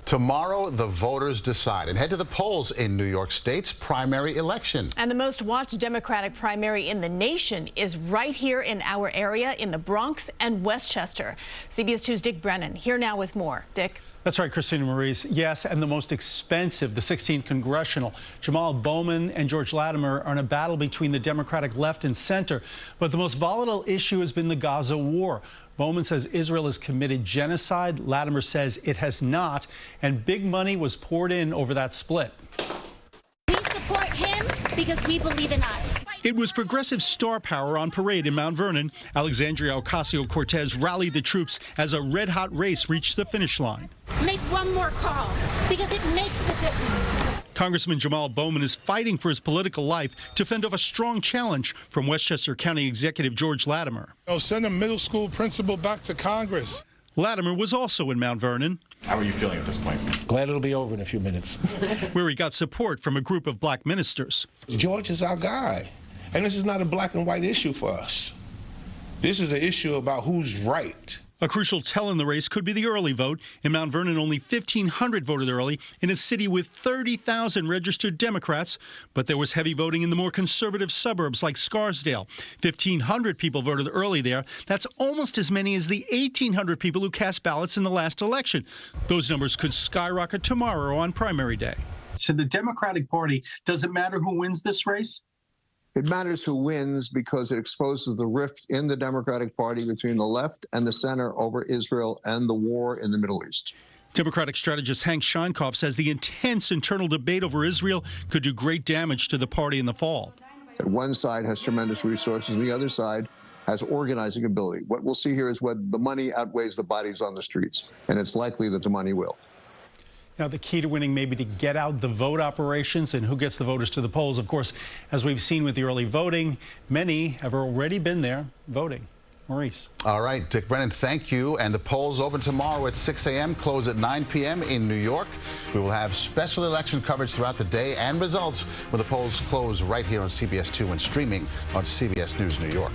Tomorrow, the voters decide and head to the polls in New York State's primary election. And the most watched Democratic primary in the nation is right here in our area in the Bronx and Westchester. CBS 2's Dick Brennan here now with more. Dick. That's right, Christina Maurice. Yes, and the most expensive, the 16th Congressional. Jamaal, Bowman, and George Latimer are in a battle between the Democratic left and center. But the most volatile issue has been the Gaza war. Bowman says Israel has committed genocide. Latimer says it has not. And big money was poured in over that split. We support him because we believe in us. It was progressive star power on parade in Mount Vernon. Alexandria Ocasio-Cortez rallied the troops as a red-hot race reached the finish line. Make one more call because it makes the difference. Congressman Jamaal Bowman is fighting for his political life to fend off a strong challenge from Westchester County Executive George Latimer. Send a middle school principal back to Congress. Latimer was also in Mount Vernon. How are you feeling at this point? Glad it'll be over in a few minutes. Where he got support from a group of black ministers. George is our guy. And this is not a black and white issue for us. This is an issue about who's right. A crucial tell in the race could be the early vote. In Mount Vernon, only 1,500 voted early in a city with 30,000 registered Democrats. But there was heavy voting in the more conservative suburbs like Scarsdale. 1,500 people voted early there. That's almost as many as the 1,800 people who cast ballots in the last election. Those numbers could skyrocket tomorrow on primary day. To the Democratic Party, does it matter who wins this race? It matters who wins because it exposes the rift in the Democratic Party between the left and the center over Israel and the war in the Middle East. Democratic strategist Hank Scheinkopf says the intense internal debate over Israel could do great damage to the party in the fall. One side has tremendous resources, and the other side has organizing ability. What we'll see here is whether the money outweighs the bodies on the streets, and it's likely that the money will. Now, the key to winning may be to get out the vote operations and who gets the voters to the polls. Of course, as we've seen with the early voting, many have already been there voting. Maurice. All right, Dick Brennan, thank you. And the polls open tomorrow at 6 a.m., close at 9 p.m. in New York. We will have special election coverage throughout the day and results when the polls close right here on CBS 2 and streaming on CBS News New York.